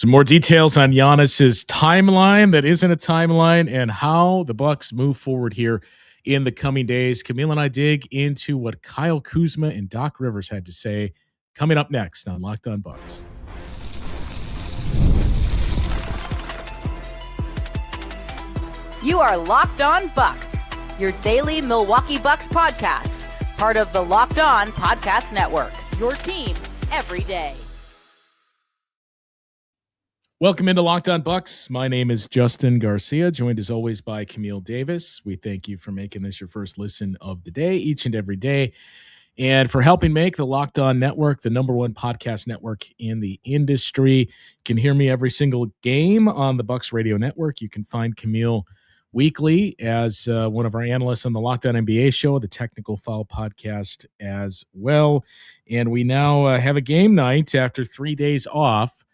Some more details on Giannis's timeline that isn't a timeline and how the Bucks move forward here in the coming days. Camille and I dig into what Kyle Kuzma and Doc Rivers had to say coming up next on Locked On Bucks. You are Locked On Bucks, your daily Milwaukee Bucks podcast, part of the Locked On Podcast Network, your team every day. Welcome into Locked On Bucks. My name is Justin Garcia, joined as always by Camille Davis. We thank you for making this your first listen of the day, each and every day, and for helping make the Locked On Network the number one podcast network in the industry. You can hear me every single game on the Bucks Radio Network. You can find Camille weekly as one of our analysts on the Locked On NBA show, the Technical Foul podcast as well. And we now have a game night after 3 days off,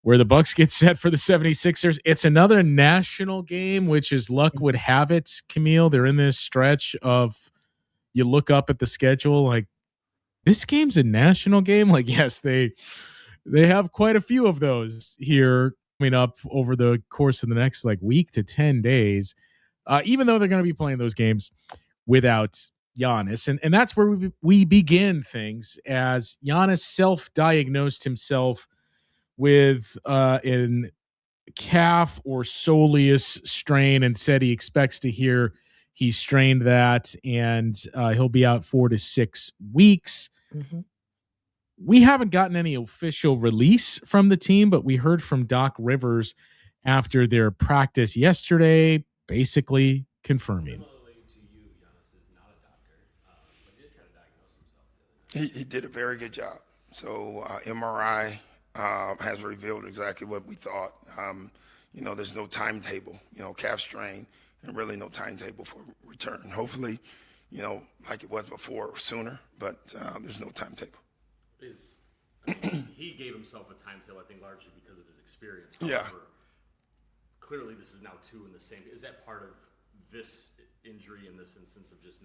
where the Bucks get set for the 76ers. It's another national game, which is luck would have it, Camille. They're in this stretch of, you look up at the schedule, like, this game's a national game? Like, yes, they have quite a few of those here coming up over the course of the next, week to 10 days, even though they're going to be playing those games without Giannis. And that's where we begin things, as Giannis self-diagnosed himself with an calf or soleus strain and said he expects to hear he strained that, and he'll be out 4 to 6 weeks. Mm-hmm. We haven't gotten any official release from the team, but we heard from Doc Rivers after their practice yesterday, basically confirming. Similarly to you, Giannis is not a doctor, but he did try to diagnose himself. He did a very good job. So MRI has revealed exactly what we thought. There's no timetable, calf strain, and really no timetable for return. Hopefully, like it was before, sooner, but there's no timetable. He gave himself a timetable, I think, largely because of his experience. Yeah. However, clearly this is now two in the same. Is that part of this injury in this instance of just,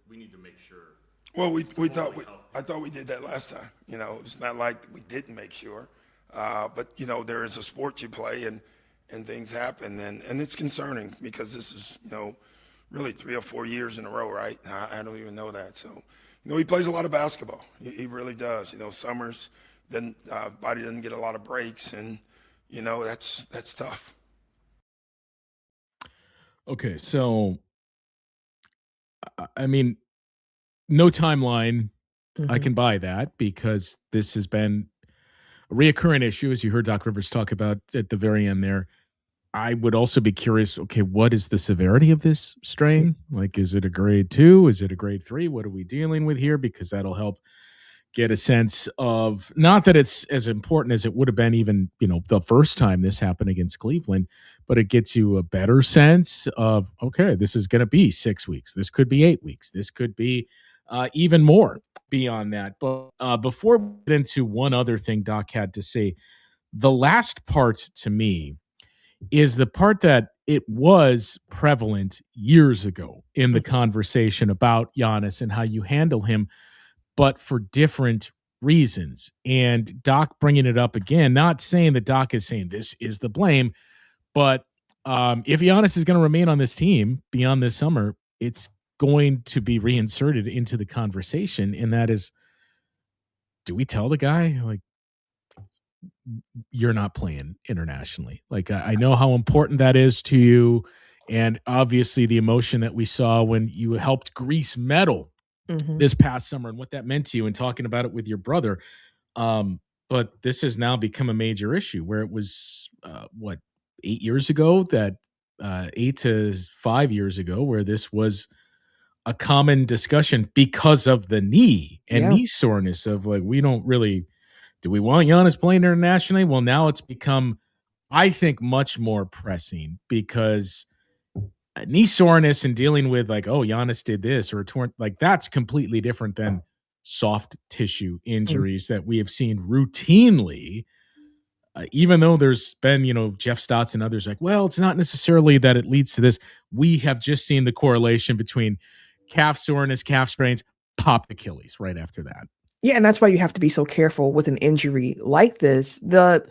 we need to make sure? Well, I thought we did that last time. It's not like we didn't make sure, but there is a sport you play and things happen, and it's concerning because this is really 3 or 4 years in a row, right? I don't even know that. So he plays a lot of basketball. He really does. Summers, then body doesn't get a lot of breaks, and that's tough. Okay, so I mean, no timeline. Mm-hmm. I can buy that because this has been a reoccurring issue, as you heard Doc Rivers talk about at the very end there. I would also be curious, okay, what is the severity of this strain? Like, is it a grade 2? Is it a grade 3? What are we dealing with here? Because that'll help get a sense of, not that it's as important as it would have been even, the first time this happened against Cleveland, but it gets you a better sense of, okay, this is going to be 6 weeks. This could be 8 weeks. This could be even more beyond that. But before we get into one other thing Doc had to say, the last part to me is the part that it was prevalent years ago in the conversation about Giannis and how you handle him, but for different reasons. And Doc bringing it up again, not saying that Doc is saying this is the blame, but if Giannis is going to remain on this team beyond this summer, it's going to be reinserted into the conversation. And that is, do we tell the guy, you're not playing internationally? I know how important that is to you. And obviously the emotion that we saw when you helped grease metal this past summer and what that meant to you, and talking about it with your brother. But this has now become a major issue, where it was, 8 years ago, that 8 to 5 years ago, where this was a common discussion because of the knee and knee soreness of, we don't really, do we want Giannis playing internationally? Well, now it's become, I think, much more pressing because knee soreness and dealing with Giannis did this or torn, that's completely different than soft tissue injuries that we have seen routinely. Even though there's been, Jeff Stotts and others it's not necessarily that it leads to this. We have just seen the correlation between calf soreness, calf strains, popped Achilles right after that. Yeah, and that's why you have to be so careful with an injury like this. The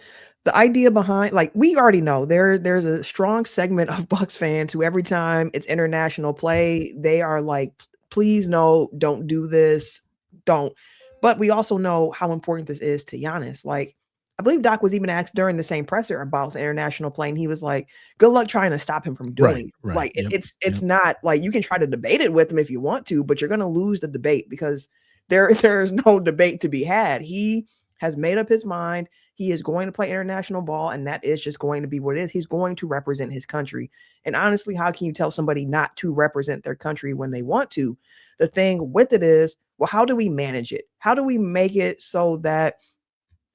idea behind, like, we already know there's a strong segment of Bucks fans who every time it's international play, they are like, please no, don't do this. Don't. But we also know how important this is to Giannis. Like, I believe Doc was even asked during the same presser about the international play, and he was like, good luck trying to stop him from doing it. Right. Like, Yep. It's not like you can try to debate it with him if you want to, but you're gonna lose the debate because there's no debate to be had. He has made up his mind. He is going to play international ball, and that is just going to be what it is. He's going to represent his country. And honestly, how can you tell somebody not to represent their country when they want to? The thing with it is, well, how do we manage it? How do we make it so that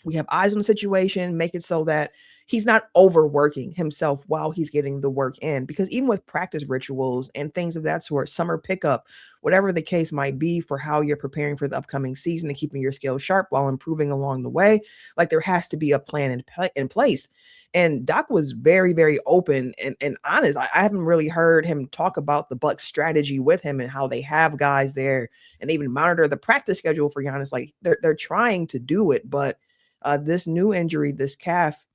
we have eyes on the situation, make it so that he's not overworking himself while he's getting the work in? Because even with practice rituals and things of that sort, summer pickup, whatever the case might be for how you're preparing for the upcoming season and keeping your skills sharp while improving along the way, like, there has to be a plan in place. And Doc was very, very open and honest. I haven't really heard him talk about the Bucks strategy with him and how they have guys there and even monitor the practice schedule for Giannis. Like, they're trying to do it, but this new injury, this calf,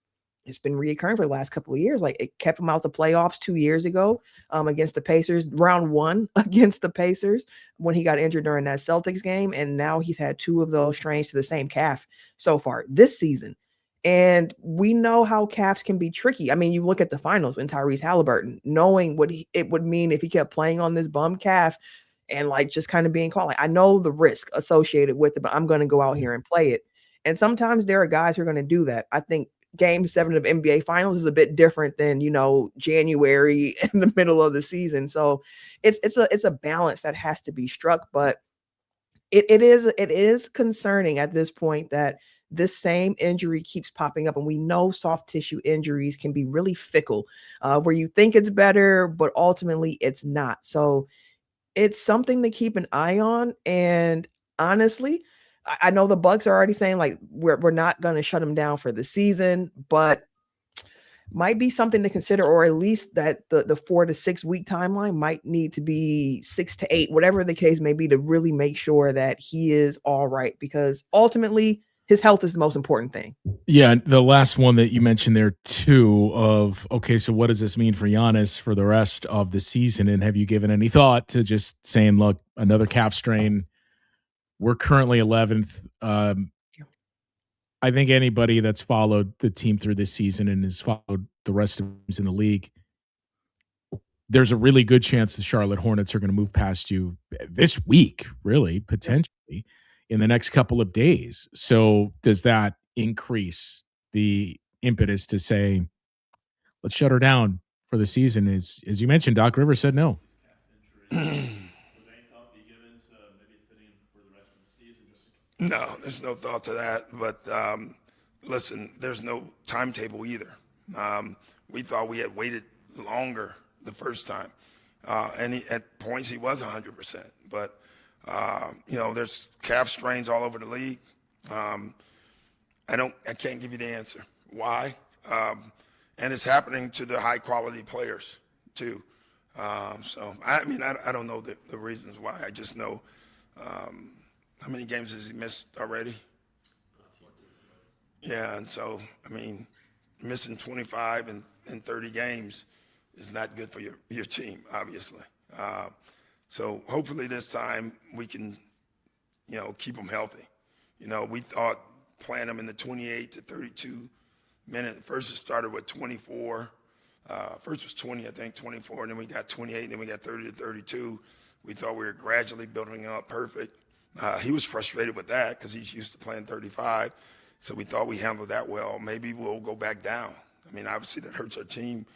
it's been reoccurring for the last couple of years. Like, it kept him out the playoffs 2 years ago against the Pacers, round one against the Pacers when he got injured during that Celtics game. And now he's had 2 of those strains to the same calf so far this season. And we know how calves can be tricky. I mean, you look at the finals when Tyrese Halliburton, knowing what it would mean if he kept playing on this bum calf and like just kind of being caught. Like, I know the risk associated with it, but I'm going to go out here and play it. And sometimes there are guys who are going to do that. I think game 7 of NBA finals is a bit different than, January in the middle of the season. So it's a balance that has to be struck, but it is concerning at this point that this same injury keeps popping up. And we know soft tissue injuries can be really fickle, where you think it's better, but ultimately it's not. So it's something to keep an eye on. And honestly, I know the Bucks are already saying, like, we're not going to shut him down for the season, but might be something to consider, or at least that the 4 to 6 week timeline might need to be 6 to 8, whatever the case may be, to really make sure that he is all right, because ultimately his health is the most important thing. Yeah, the last one that you mentioned there too of, okay, so what does this mean for Giannis for the rest of the season? And have you given any thought to just saying, look, another calf strain, we're currently 11th. I think anybody that's followed the team through this season and has followed the rest of teams in the league, there's a really good chance the Charlotte Hornets are going to move past you this week, really, potentially, in the next couple of days. So does that increase the impetus to say, let's shut her down for the season? As you mentioned, Doc Rivers said no. No, there's no thought to that. But listen, there's no timetable either. We thought we had waited longer the first time. And at points he was 100%. But, there's calf strains all over the league. I can't give you the answer. Why? And it's happening to the high quality players too. So I don't know the reasons why. I just know, how many games has he missed already? Yeah, and so, missing 25 and 30 games is not good for your team, obviously. So hopefully this time we can, keep them healthy. We thought playing them in the 28 to 32 minute. First it started with 24. First was 20, I think, 24, and then we got 28, and then we got 30 to 32. We thought we were gradually building up perfect. He was frustrated with that because he's used to playing 35. So we thought we handled that well. Maybe we'll go back down. Obviously that hurts our team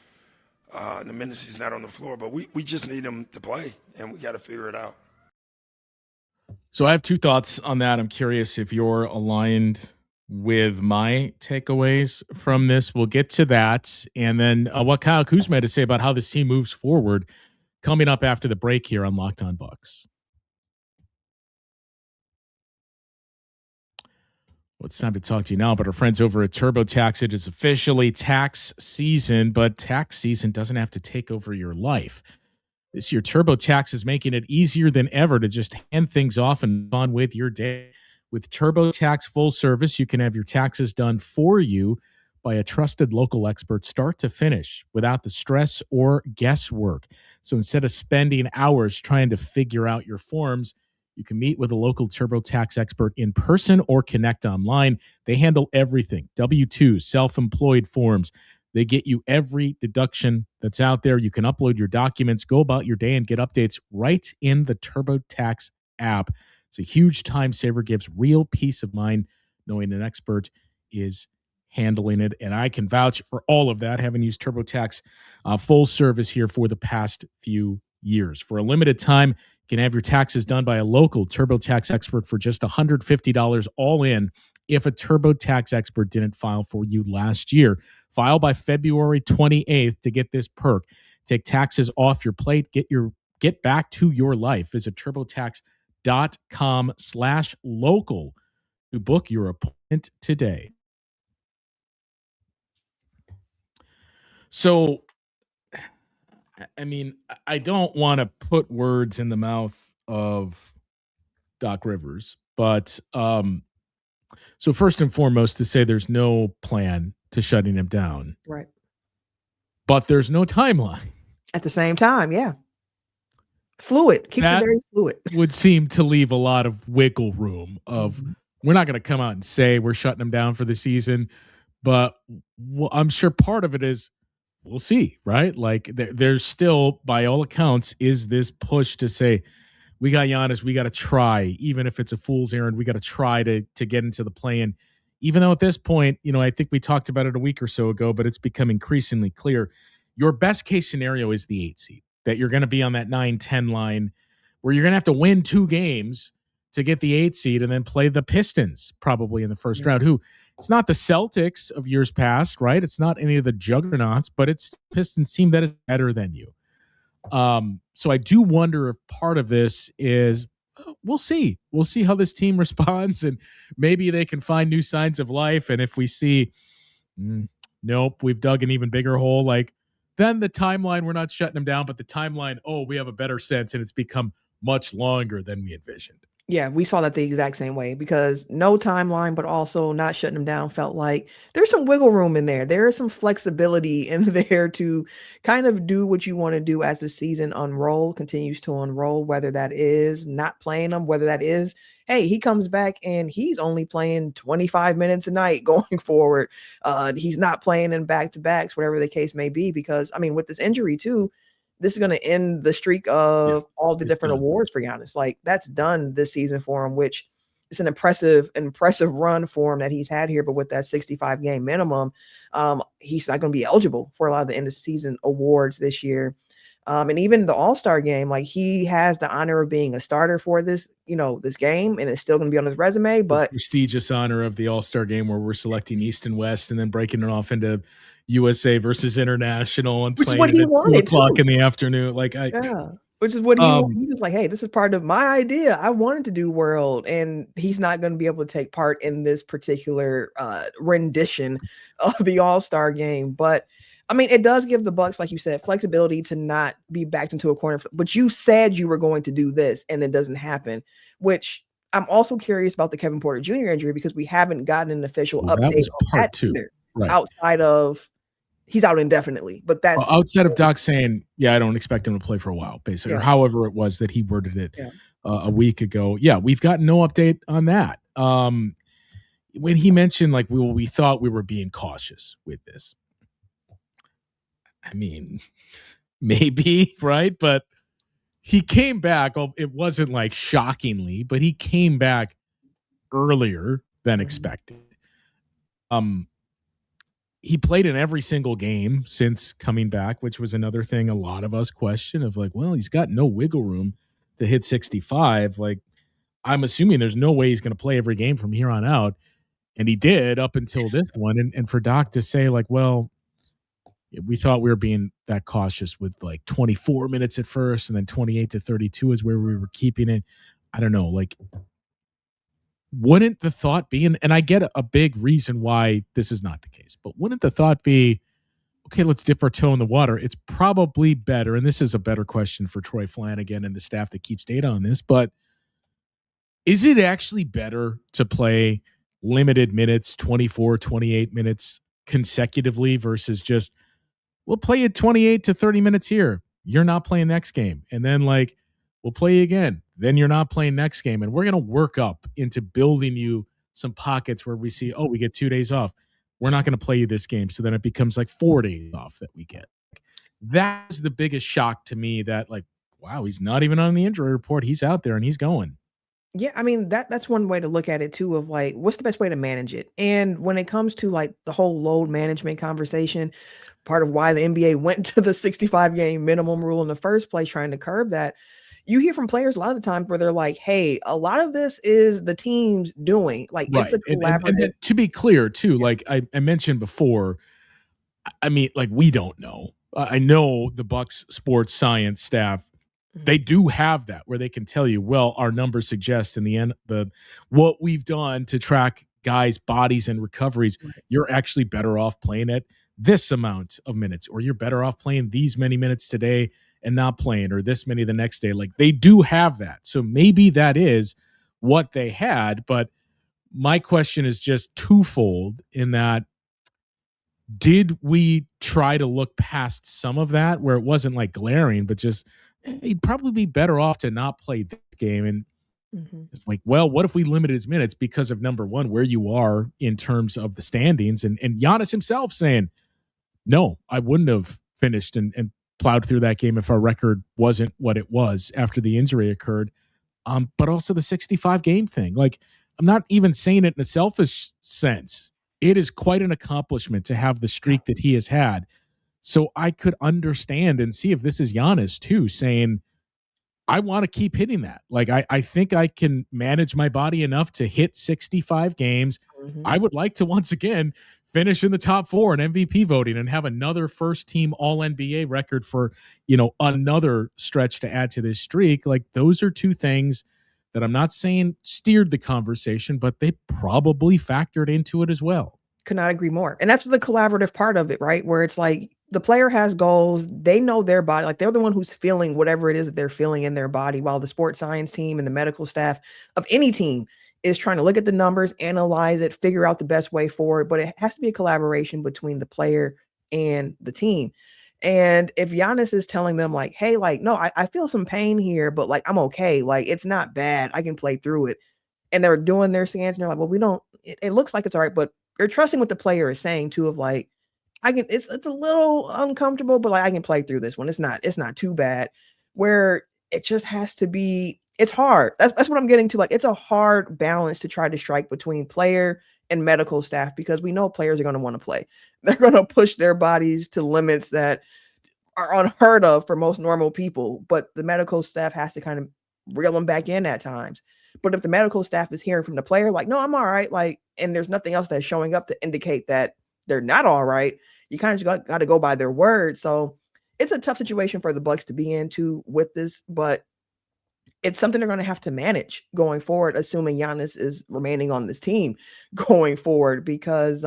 in the minutes he's not on the floor, but we just need him to play, and we got to figure it out. So I have 2 thoughts on that. I'm curious if you're aligned with my takeaways from this. We'll get to that. And then what Kyle Kuzma had to say about how this team moves forward coming up after the break here on Locked On Bucks. Well, it's time to talk to you now about our friends over at TurboTax. It is officially tax season, but tax season doesn't have to take over your life. This year, TurboTax is making it easier than ever to just hand things off and on with your day. With TurboTax Full Service, you can have your taxes done for you by a trusted local expert start to finish without the stress or guesswork. So instead of spending hours trying to figure out your forms, you can meet with a local TurboTax expert in person or connect online. They handle everything: W-2s, self-employed forms. They get you every deduction that's out there. You can upload your documents, go about your day, and get updates right in the TurboTax app. It's a huge time saver, gives real peace of mind knowing an expert is handling it. And I can vouch for all of that, having used TurboTax Full Service here for the past few years. For a limited time, you can have your taxes done by a local TurboTax expert for just $150 all in if a TurboTax expert didn't file for you last year. File by February 28th to get this perk. Take taxes off your plate. Get back to your life. Visit TurboTax.com/local to book your appointment today. So, I mean, I don't want to put words in the mouth of Doc Rivers, but so first and foremost, to say there's no plan to shutting him down, Right. but there's no timeline. At the same time, yeah. Fluid. Keeps it That very fluid. would seem to leave a lot of wiggle room of we're not going to come out and say we're shutting him down for the season, but I'm sure part of it is we'll see, right? Like there's still, by all accounts, is this push to say we got Giannis, we got to try, even if it's a fool's errand, we got to try to get into the play-in. Even though at this point, I think we talked about it a week or so ago, but it's become increasingly clear. Your best case scenario is the 8 seed, that you're going to be on that 9-10 line where you're going to have to win 2 games to get the 8 seed and then play the Pistons probably in the first round, who it's not the Celtics of years past, right? It's not any of the juggernauts, but it's a Pistons team that is better than you. So I do wonder if part of this is we'll see. We'll see how this team responds, and maybe they can find new signs of life. And if we see, nope, we've dug an even bigger hole, like then the timeline, we're not shutting them down, but the timeline, we have a better sense, and it's become much longer than we envisioned. Yeah, we saw that the exact same way, because no timeline, but also not shutting them down felt like there's some wiggle room in there. There is some flexibility in there to kind of do what you want to do as the season continues to unroll, whether that is not playing them, whether that is, hey, he comes back and he's only playing 25 minutes a night going forward. He's not playing in back-to-backs, whatever the case may be, because, I mean, with this injury too, this is going to end the streak of all the different awards for Giannis. Like, that's done this season for him, which is an impressive run for him that he's had here. But with that 65 game minimum, he's not going to be eligible for a lot of the end of season awards this year. And even the All-Star game, like, he has the honor of being a starter for this, this game, and it's still going to be on his resume. But the prestigious honor of the All-Star game, where we're selecting East and West and then breaking it off into USA versus International, and which is playing what he at wanted 2:00 in the afternoon. Like, which is what he wanted. He was like, hey, this is part of my idea. I wanted to do World, and he's not going to be able to take part in this particular rendition of the All-Star game. But I mean, it does give the Bucks, like you said, flexibility to not be backed into a corner. But you said you were going to do this, and it doesn't happen, which I'm also curious about the Kevin Porter Jr. injury, because we haven't gotten an official update that was on part that 2, either, right? Outside of he's out indefinitely, but that's outside of Doc saying, I don't expect him to play for a while, basically, or however it was that he worded it a week ago. Yeah, we've got no update on that. When he mentioned, like, we thought we were being cautious with this. I mean, maybe, right? But he came back. It wasn't like shockingly, but he came back earlier than expected. He played in every single game since coming back, which was another thing a lot of us question of, like, well, he's got no wiggle room to hit 65. Like, I'm assuming there's no way he's going to play every game from here on out. And he did up until this one. And for Doc to say, like, well, we thought we were being that cautious with like 24 minutes at first, and then 28 to 32 is where we were keeping it. I don't know, like, wouldn't the thought be, and I get a big reason why this is not the case, but wouldn't the thought be, okay, let's dip our toe in the water? It's probably better, and this is a better question for Troy Flanagan and the staff that keeps data on this, but Is it actually better to play limited minutes, 24, 28 minutes consecutively versus just, we'll play it 28 to 30 minutes here. You're not playing next game. And then like, we'll play you again. Then you're not playing next game. And we're going to work up into building you some pockets where we see, oh, we get 2 days off. We're not going to play you this game. So then it becomes like 4 days off that we get. That's the biggest shock to me, that like, wow, he's not even on the injury report. He's out there and he's going. Yeah, I mean that's one way to look at it too, of like what's the best way to manage it. And when it comes to like the whole load management conversation, part of why the NBA went to the 65 game minimum rule in the first place, trying to curb that, you hear from players a lot of the time where they're like, hey, a lot of this is the team's doing. Like Right. it's a collaborative. And to be clear too, like I mentioned before, I mean, like we don't know. I know the Bucks sports science staff, they do have that where they can tell you, well, our numbers suggest in the end, what we've done to track guys' bodies and recoveries, you're actually better off playing at this amount of minutes, or you're better off playing these many minutes today and not playing, or this many the next day. Like they do have that. So maybe that is what they had. But my question is just twofold in that, did we try to look past some of that where it wasn't like glaring, but just he'd probably be better off to not play this game? And it's like, well, what if we limited his minutes because of, number one, where you are in terms of the standings, and Giannis himself saying, no, I wouldn't have finished and plowed through that game if our record wasn't what it was after the injury occurred. But also the 65 game thing. Like, I'm not even saying it in a selfish sense. It is quite an accomplishment to have the streak that he has had. So I could understand and see if this is Giannis too, saying, I want to keep hitting that. Like, I think I can manage my body enough to hit 65 games. I would like to once again finish in the top 4 in MVP voting and have another first team all NBA record for, another stretch to add to this streak. Like, those are two things that I'm not saying steered the conversation, but they probably factored into it as well. Could not agree more. And that's the collaborative part of it, right? Where it's like the player has goals. They know their body. Like they're the one who's feeling whatever it is that they're feeling in their body, while the sports science team and the medical staff of any team is trying to look at the numbers, analyze it, figure out the best way forward. But it has to be a collaboration between the player and the team. And if Giannis is telling them like, hey, like, no, I feel some pain here, but like, I'm okay. Like, it's not bad. I can play through it. And they're doing their scans and they're like, well, it looks like it's all right, but you're trusting what the player is saying too, of like, it's a little uncomfortable, but like, I can play through this one. It's not too bad, where it just has to be, it's hard. That's what I'm getting to. Like, it's a hard balance to try to strike between player and medical staff, because we know players are going to want to play. They're going to push their bodies to limits that are unheard of for most normal people, but the medical staff has to kind of reel them back in at times. But if the medical staff is hearing from the player, like, no, I'm all right, like, and there's nothing else that's showing up to indicate that they're not all right, you kind of got to go by their word. So it's a tough situation for the Bucks to be into with this, but it's something they're going to have to manage going forward, assuming Giannis is remaining on this team going forward, because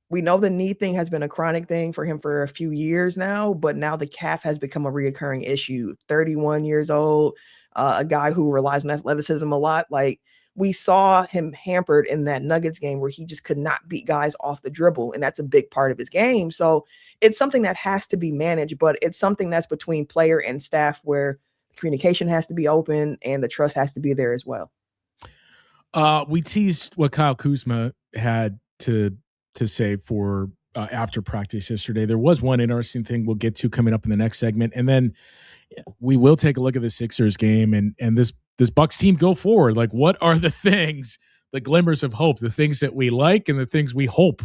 we know the knee thing has been a chronic thing for him for a few years now, but now the calf has become a reoccurring issue. 31 years old, a guy who relies on athleticism a lot. Like, we saw him hampered in that Nuggets game where he just could not beat guys off the dribble, and that's a big part of his game. So it's something that has to be managed, but it's something that's between player and staff, where communication has to be open and the trust has to be there as well. We teased what Kyle Kuzma had to say for after practice yesterday. There was one interesting thing we'll get to coming up in the next segment, and then we will take a look at the Sixers game and this Bucks team go forward. Like, what are the things, the glimmers of hope, the things that we like and the things we hope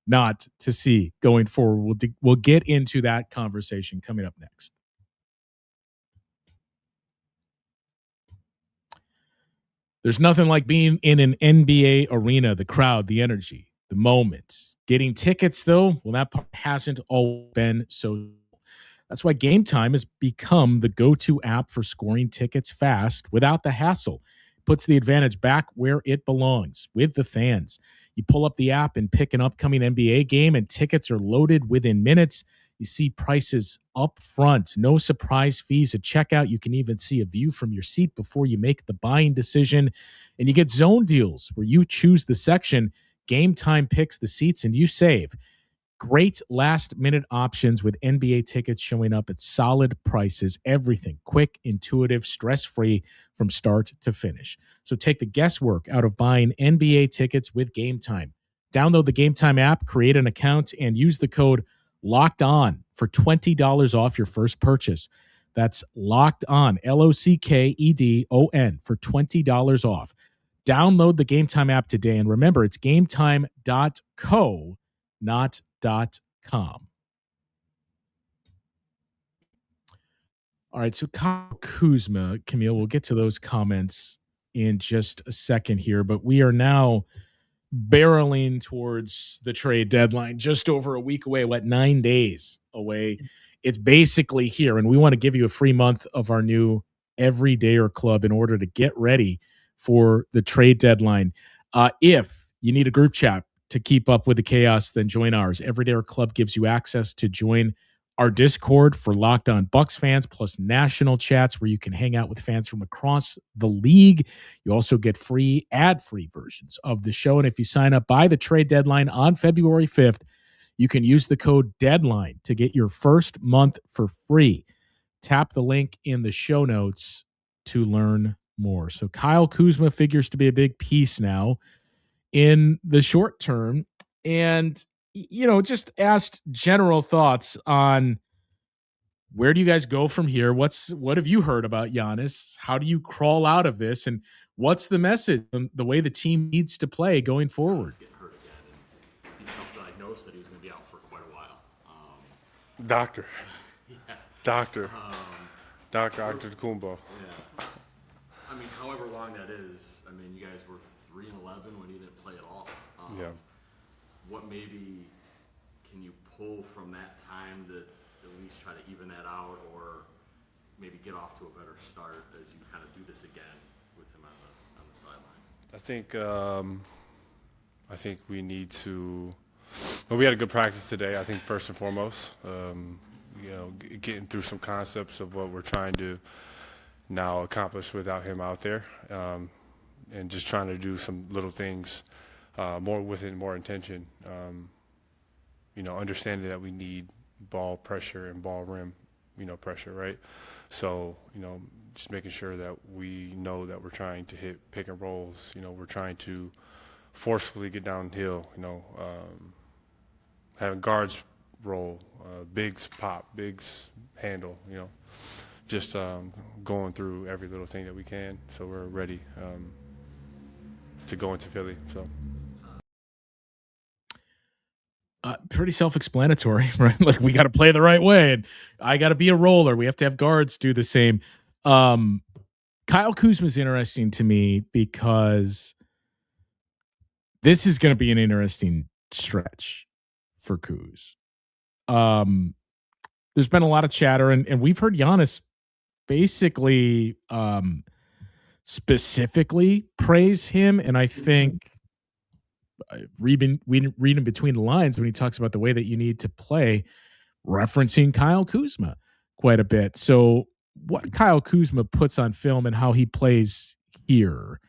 not to see going forward? We'll get into that conversation coming up next. There's nothing like being in an NBA arena, the crowd, the energy, the moments. Getting tickets, though, well, that part hasn't always been so. That's why Game Time has become the go-to app for scoring tickets fast without the hassle. It puts the advantage back where it belongs, with the fans. You pull up the app and pick an upcoming NBA game, and tickets are loaded within minutes. You see prices up front, no surprise fees at checkout. You can even see a view from your seat before you make the buying decision. And you get zone deals where you choose the section, Game Time picks the seats, and you save. Great last-minute options with NBA tickets showing up at solid prices. Everything quick, intuitive, stress-free from start to finish. So take the guesswork out of buying NBA tickets with Game Time. Download the Game Time app, create an account, and use the code LOCKEDON for $20 off your first purchase. That's Locked On, LOCKEDON, for $20 off. Download the Game Time app today, and remember, it's gametime.co, not .com. All right, so Kyle Kuzma, Camille, we'll get to those comments in just a second here, but we are now barreling towards the trade deadline, just over a week away, 9 days away. It's basically here, and we want to give you a free month of our new Everydayer Club in order to get ready for the trade deadline. If you need a group chat to keep up with the chaos, then join ours. Everydayer Club gives you access to join our Discord for Locked On Bucks fans, plus national chats where you can hang out with fans from across the league. You also get free, ad-free versions of the show. And if you sign up by the trade deadline on February 5th, you can use the code DEADLINE to get your first month for free. Tap the link in the show notes to learn more. So Kyle Kuzma figures to be a big piece now in the short term, and just asked general thoughts on where do you guys go from here? What have you heard about Giannis? How do you crawl out of this, and what's the message and the way the team needs to play going forward? He's getting hurt again, and he's self-diagnosed that he was going to be out for quite a while. Doctor Antetokounmpo. Yeah. I mean, however long that is, you guys were 3-11 when he didn't play at all. Yeah. What maybe can you pull from that time to at least try to even that out, or maybe get off to a better start as you kind of do this again with him on the sideline? I think we need to. Well, we had a good practice today. I think first and foremost, getting through some concepts of what we're trying to now accomplish without him out there, and just trying to do some little things more with more intention. Understanding that we need ball pressure and ball rim, pressure, right? So, just making sure that we know that we're trying to hit pick and rolls. We're trying to forcefully get downhill. Having guards roll, bigs pop, bigs handle. Just going through every little thing that we can, so we're ready to go into Philly. So. Pretty self-explanatory, right? Like, we got to play the right way, and I got to be a roller. We have to have guards do the same. Kyle Kuzma is interesting to me because this is going to be an interesting stretch for Kuz. There's been a lot of chatter, and we've heard Giannis basically specifically praise him, and I think reading between the lines when he talks about the way that you need to play, referencing Kyle Kuzma quite a bit. So what Kyle Kuzma puts on film and how he plays here,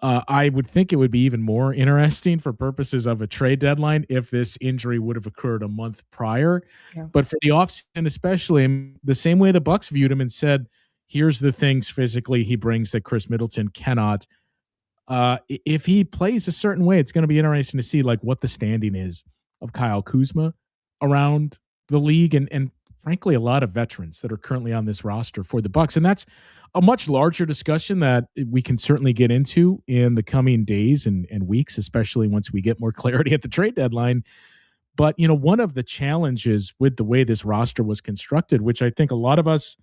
I would think it would be even more interesting for purposes of a trade deadline if this injury would have occurred a month prior. Yeah. But for the offseason especially, the same way the Bucks viewed him and said, here's the things physically he brings that Chris Middleton cannot. If he plays a certain way, it's going to be interesting to see what the standing is of Kyle Kuzma around the league, and frankly, a lot of veterans that are currently on this roster for the Bucks. And that's a much larger discussion that we can certainly get into in the coming days and weeks, especially once we get more clarity at the trade deadline. But, one of the challenges with the way this roster was constructed, which I think a lot of us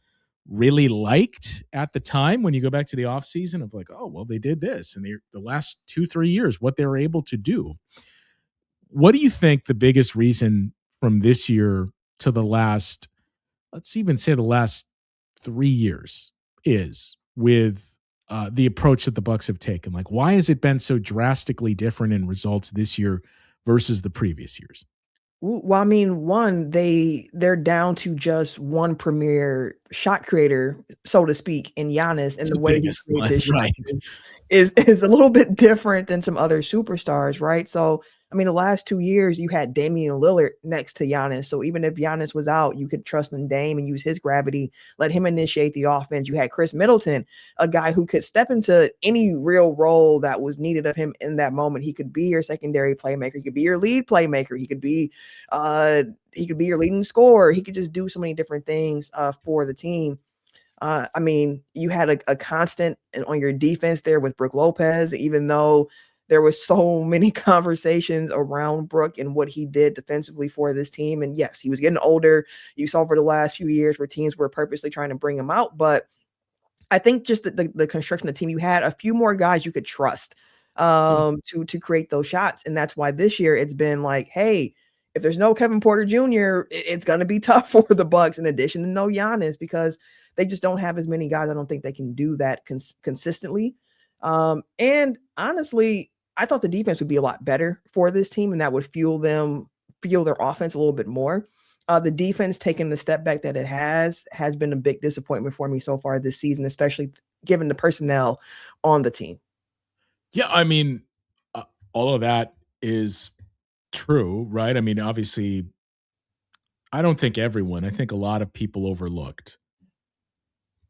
really liked at the time when you go back to the offseason of oh, well, they did this and the last 2-3 years, what they were able to do. What do you think the biggest reason from this year to the last, let's even say the last 3 years is with the approach that the Bucks have taken? Why has it been so drastically different in results this year versus the previous years? Well, I mean, one, they're down to just one premier shot creator, so to speak, in Giannis, It's and the the way he biggest creates one, his shots right? is a little bit different than some other superstars, right? So, I mean, the last 2 years, you had Damian Lillard next to Giannis. So even if Giannis was out, you could trust in Dame and use his gravity, let him initiate the offense. You had Chris Middleton, a guy who could step into any real role that was needed of him in that moment. He could be your secondary playmaker. He could be your lead playmaker. He could be your leading scorer. He could just do so many different things for the team. I mean, you had a constant on your defense there with Brook Lopez, even though there was so many conversations around Brook and what he did defensively for this team. And yes, he was getting older. You saw for the last few years where teams were purposely trying to bring him out. But I think just the construction of the team, you had a few more guys you could trust to create those shots. And that's why this year it's been like, hey, if there's no Kevin Porter Jr., it's going to be tough for the Bucks, in addition to no Giannis, because they just don't have as many guys. I don't think they can do that consistently. And honestly, I thought the defense would be a lot better for this team, and that would fuel their offense a little bit more. The defense taking the step back that it has been a big disappointment for me so far this season, especially given the personnel on the team. Yeah, I mean, all of that is true, right? I mean, obviously, I don't think everyone, I think a lot of people overlooked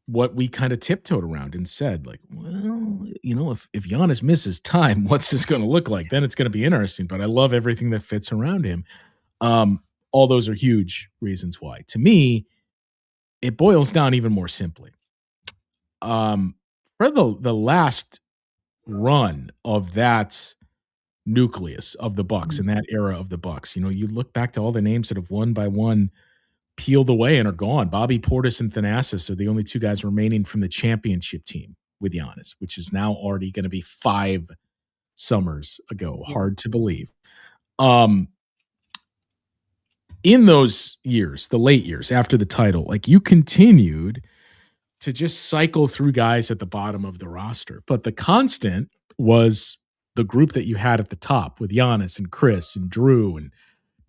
what we kind of tiptoed around and said, like, well, if Giannis misses time, what's this going to look like? Then it's going to be interesting. But I love everything that fits around him. All those are huge reasons why. To me, it boils down even more simply. For the last run of that nucleus of the Bucks and that era of the Bucks, you look back to all the names that have one by one peeled away and are gone. Bobby Portis and Thanasis are the only two guys remaining from the championship team with Giannis, which is now already going to be 5 summers ago. Hard to believe. In those years, the late years after the title, like, you continued to just cycle through guys at the bottom of the roster. But the constant was the group that you had at the top with Giannis and Chris and Drew and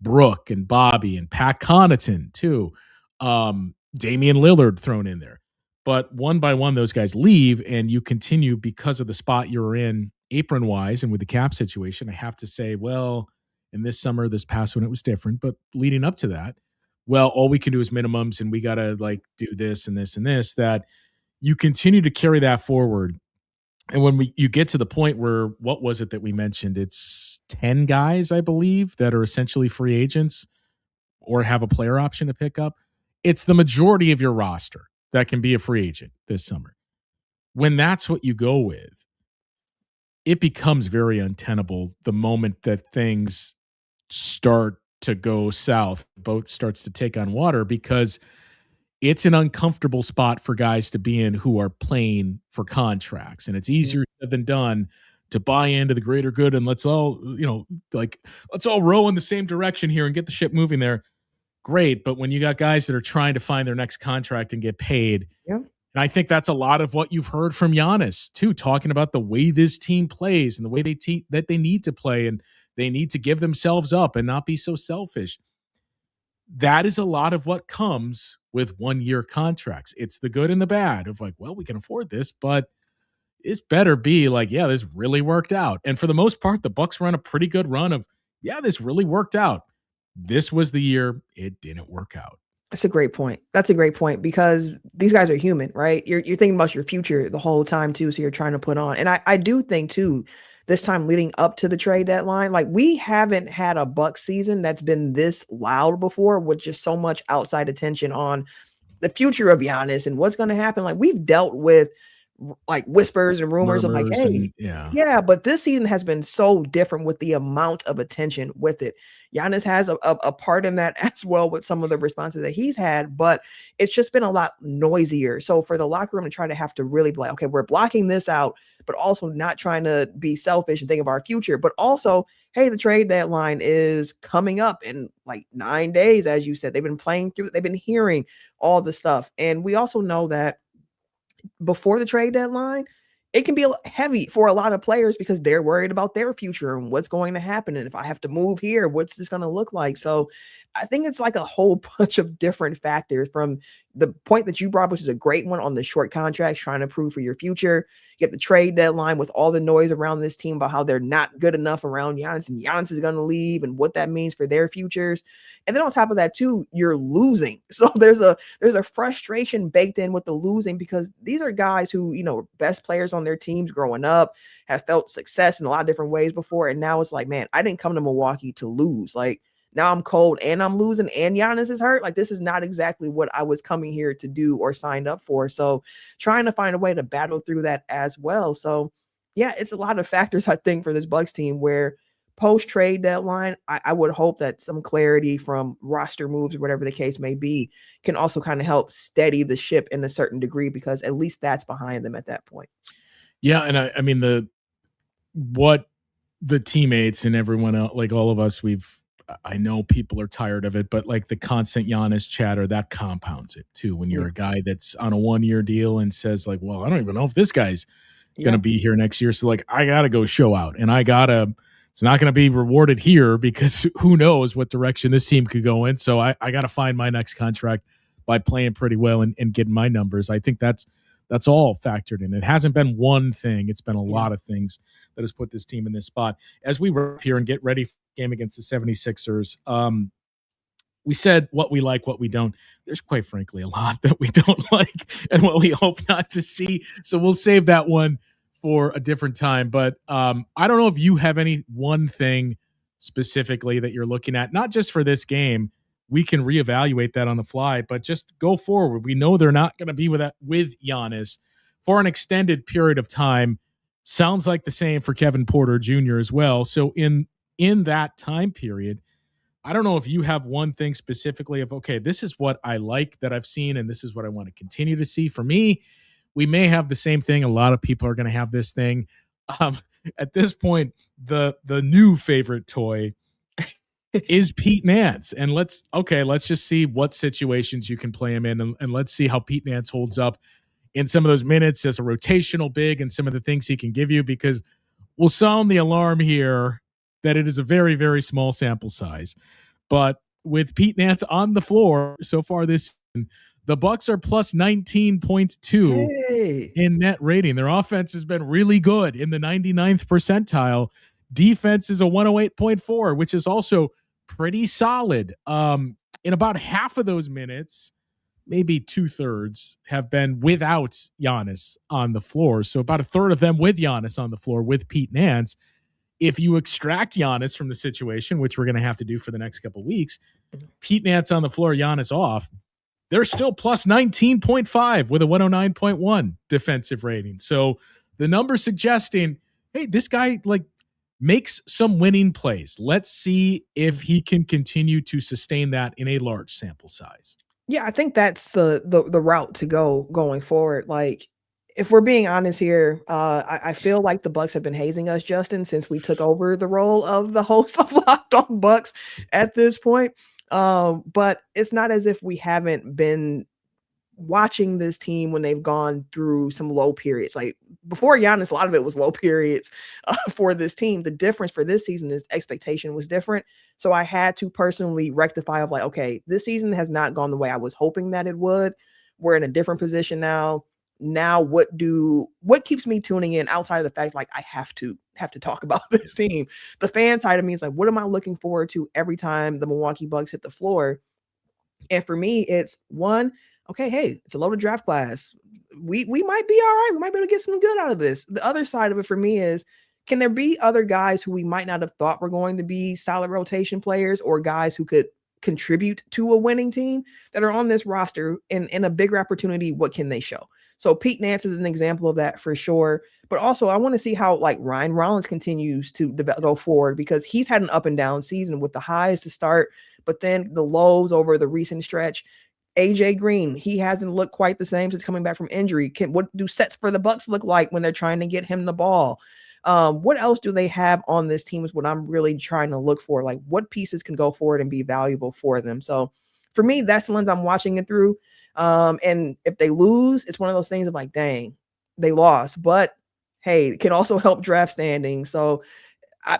Brooke and Bobby and Pat Connaughton too. Damian Lillard thrown in there. But one by one, those guys leave, and you continue because of the spot you're in apron-wise and with the cap situation. I have to say, well, in this summer, this past one, it was different. But leading up to that, well, all we can do is minimums, and we got to do this and this and this, that you continue to carry that forward. And when you get to the point where, what was it that we mentioned? It's 10 guys, I believe, that are essentially free agents or have a player option to pick up. It's the majority of your roster that can be a free agent this summer. When that's what you go with, it becomes very untenable the moment that things start to go south, boat starts to take on water, because it's an uncomfortable spot for guys to be in who are playing for contracts. And it's easier said than done to buy into the greater good and let's all row in the same direction here and get the ship moving there. Great. But when you got guys that are trying to find their next contract and get paid, and I think that's a lot of what you've heard from Giannis too, talking about the way this team plays and the way that they need to play, and they need to give themselves up and not be so selfish. That is a lot of what comes with 1-year contracts. It's the good and the bad of well, we can afford this, but it's better be this really worked out. And for the most part, the Bucks run a pretty good run of, this really worked out. This was the year it didn't work out. That's a great point. That's a great point, because these guys are human, right? You're thinking about your future the whole time too, so you're trying to put on. And I do think too, this time leading up to the trade deadline, we haven't had a Bucks season that's been this loud before, with just so much outside attention on the future of Giannis and what's going to happen. We've dealt with whispers and rumors of hey, but this season has been so different with the amount of attention with it. Giannis has a part in that as well with some of the responses that he's had, but it's just been a lot noisier. So for the locker room to try to have to really be okay, we're blocking this out, but also not trying to be selfish and think of our future, but also, hey, the trade deadline is coming up in 9 days, as you said. They've been playing through it. They've been hearing all the stuff. And we also know that before the trade deadline, it can be heavy for a lot of players because they're worried about their future and what's going to happen. And if I have to move here, what's this going to look like? So I think it's like a whole bunch of different factors, from the point that you brought up, which is a great one, on the short contracts, trying to prove for your future. You have the trade deadline with all the noise around this team about how they're not good enough around Giannis, and Giannis is going to leave and what that means for their futures. And then on top of that too, you're losing. So there's a frustration baked in with the losing, because these are guys who, you know, best players on their teams growing up, have felt success in a lot of different ways before. And now it's like, man, I didn't come to Milwaukee to lose. Like, now I'm cold and I'm losing and Giannis is hurt. Like, this is not exactly what I was coming here to do or signed up for. So trying to find a way to battle through that as well. So yeah, it's a lot of factors, I think, for this Bucks team, where post trade deadline, I would hope that some clarity from roster moves or whatever the case may be can also kind of help steady the ship in a certain degree, because at least that's behind them at that point. Yeah. And I mean, what the teammates and everyone else, like all of us, I know people are tired of it, but like the constant Giannis chatter, that compounds it too. When you're a guy that's on a 1-year deal and says like, well, I don't even know if this guy's going to be here next year. So like, I got to go show out, and it's not going to be rewarded here because who knows what direction this team could go in. So I got to find my next contract by playing pretty well and getting my numbers. I think that's all factored in. It hasn't been one thing. It's been a lot of things that has put this team in this spot. As we wrap here and get ready for the game against the 76ers, we said what we like, what we don't. There's quite frankly a lot that we don't like and what we hope not to see. So we'll save that one for a different time. But I don't know if you have any one thing specifically that you're looking at, not just for this game. We can reevaluate that on the fly, but just go forward. We know they're not going to be with Giannis for an extended period of time. Sounds like the same for Kevin Porter Jr. as well. So in that time period, I don't know if you have one thing specifically of, okay, this is what I like that I've seen, and this is what I want to continue to see. For me, we may have the same thing. A lot of people are going to have this thing. At this point, the new favorite toy is Pete Nance. And let's just see what situations you can play him in, and let's see how Pete Nance holds up in some of those minutes as a rotational big and some of the things he can give you, because we'll sound the alarm here that it is a very, very small sample size. But with Pete Nance on the floor so far this season, the Bucks are plus 19.2 in net rating. Their offense has been really good in the 99th percentile. Defense is a 108.4, which is also pretty solid. In about half of those minutes, maybe 2/3 have been without Giannis on the floor. So about a third of them with Giannis on the floor with Pete Nance. If you extract Giannis from the situation, which we're going to have to do for the next couple of weeks, Pete Nance on the floor, Giannis off, they're still plus 19.5 with a 109.1 defensive rating. So the number suggesting, hey, this guy like makes some winning plays. Let's see if he can continue to sustain that in a large sample size. Yeah, I think that's the route to go going forward. Like, if we're being honest here, I feel like the Bucks have been hazing us, Justin, since we took over the role of the host of Locked On Bucks at this point. But it's not as if we haven't been watching this team when they've gone through some low periods. Like, before Giannis, a lot of it was low periods for this team. The difference for this season is expectation was different. So I had to personally rectify of like, okay, this season has not gone the way I was hoping that it would. We're in a different position now. Now, what keeps me tuning in outside of the fact, like, I have to talk about this team? The fan side of me is like, what am I looking forward to every time the Milwaukee Bucks hit the floor? And for me, it's one, okay, hey, it's a loaded draft class. We might be all right. We might be able to get some good out of this. The other side of it for me is, can there be other guys who we might not have thought were going to be solid rotation players, or guys who could contribute to a winning team that are on this roster in a bigger opportunity? What can they show? So Pete Nance is an example of that for sure. But also, I want to see how like Ryan Rollins continues to go forward, because he's had an up and down season with the highs to start, but then the lows over the recent stretch. AJ Green, he hasn't looked quite the same since coming back from injury. What do sets for the Bucks look like when they're trying to get him the ball? What else do they have on this team is what I'm really trying to look for. Like, what pieces can go forward and be valuable for them? So for me, that's the ones I'm watching it through. And if they lose, it's one of those things of like, dang, they lost. But hey, can also help draft standing. So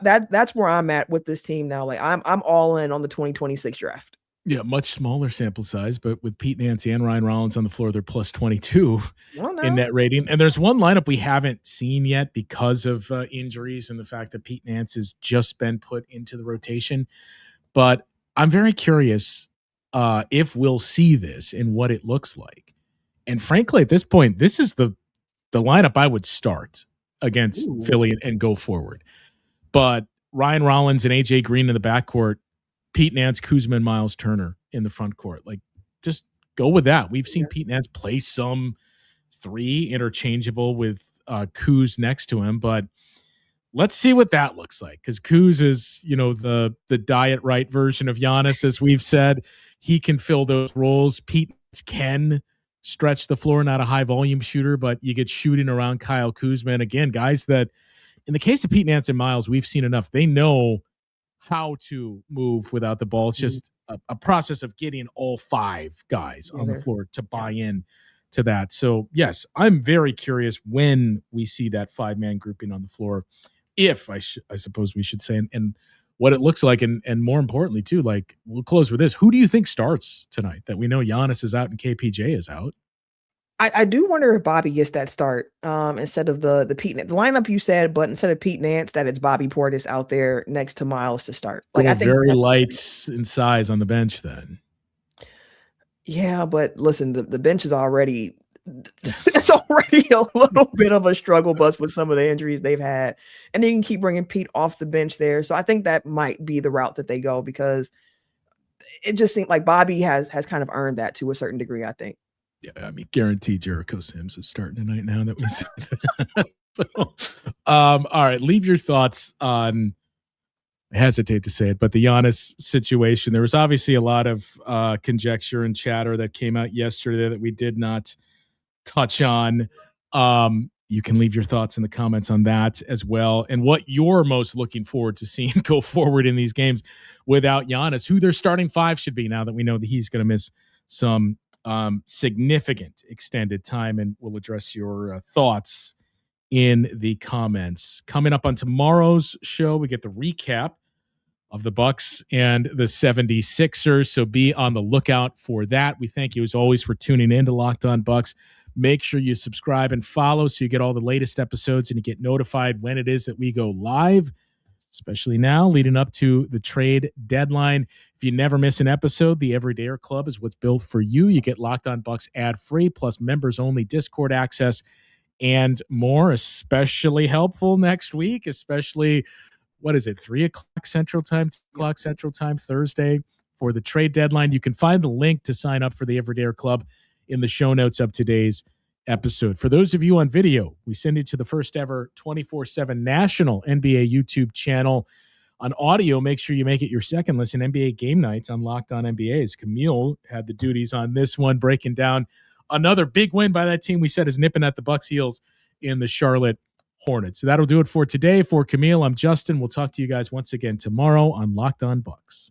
that's where I'm at with this team now. Like I'm all in on the 2026 draft. Yeah, much smaller sample size, but with Pete Nance and Ryan Rollins on the floor, they're plus 22 in net rating. And there's one lineup we haven't seen yet because of injuries and the fact that Pete Nance has just been put into the rotation. But I'm very curious if we'll see this and what it looks like. And frankly, at this point, this is the lineup I would start against Philly and go forward. But Ryan Rollins and AJ Green in the backcourt, Pete Nance, Kuzma, and Miles Turner in the front court. Like, just go with that. We've seen Pete Nance play some three interchangeable with Kuz next to him, but let's see what that looks like. Because Kuz is, the diet right version of Giannis, as we've said. He can fill those roles. Pete Nance can stretch the floor, not a high volume shooter, but you get shooting around Kyle Kuzma. And again, guys that, in the case of Pete Nance and Miles, we've seen enough. They know how to move without the ball. It's just a process of getting all five guys on the floor to buy in to that. So, yes, I'm very curious when we see that five-man grouping on the floor, if I suppose we should say, and what it looks like. And more importantly, too, like, we'll close with this. Who do you think starts tonight? That we know Giannis is out and KPJ is out. I do wonder if Bobby gets that start instead of the Pete Nance. The lineup you said, but instead of Pete Nance, that it's Bobby Portis out there next to Miles to start. Like, I think very light in size on the bench then. Yeah, but listen, the bench is already it's already a little bit of a struggle bus with some of the injuries they've had. And you can keep bringing Pete off the bench there. So I think that might be the route that they go, because it just seems like Bobby has kind of earned that to a certain degree, I think. Yeah, I mean, guaranteed Jericho Sims is starting tonight now that we see that. So, all right, leave your thoughts on, I hesitate to say it, but the Giannis situation. There was obviously a lot of conjecture and chatter that came out yesterday that we did not touch on. You can leave your thoughts in the comments on that as well, and what you're most looking forward to seeing go forward in these games without Giannis, who their starting five should be now that we know that he's going to miss some significant extended time, and we'll address your thoughts in the comments. Coming up on tomorrow's show, we get the recap of the Bucks and the 76ers, so be on the lookout for that. We thank you as always for tuning in to Locked On Bucks. Make sure you subscribe and follow so you get all the latest episodes and you get notified when it is that we go live, especially now leading up to the trade deadline. If you never miss an episode, the Everydayer Club is what's built for you. You get Locked On Bucks ad-free, plus members-only Discord access and more, especially helpful next week, especially, 3 o'clock Central Time, 2 o'clock Central Time, Thursday for the trade deadline. You can find the link to sign up for the Everydayer Club in the show notes of today's episode. For those of you on video, we send you to the first ever 24/7 national NBA YouTube channel. On audio, make sure you make it your second listen. NBA Game Nights on Locked On NBAs. Camille had the duties on this one, breaking down another big win by that team we said is nipping at the Bucks' heels in the Charlotte Hornets. So that'll do it for today. For Camille, I'm Justin. We'll talk to you guys once again tomorrow on Locked On Bucks.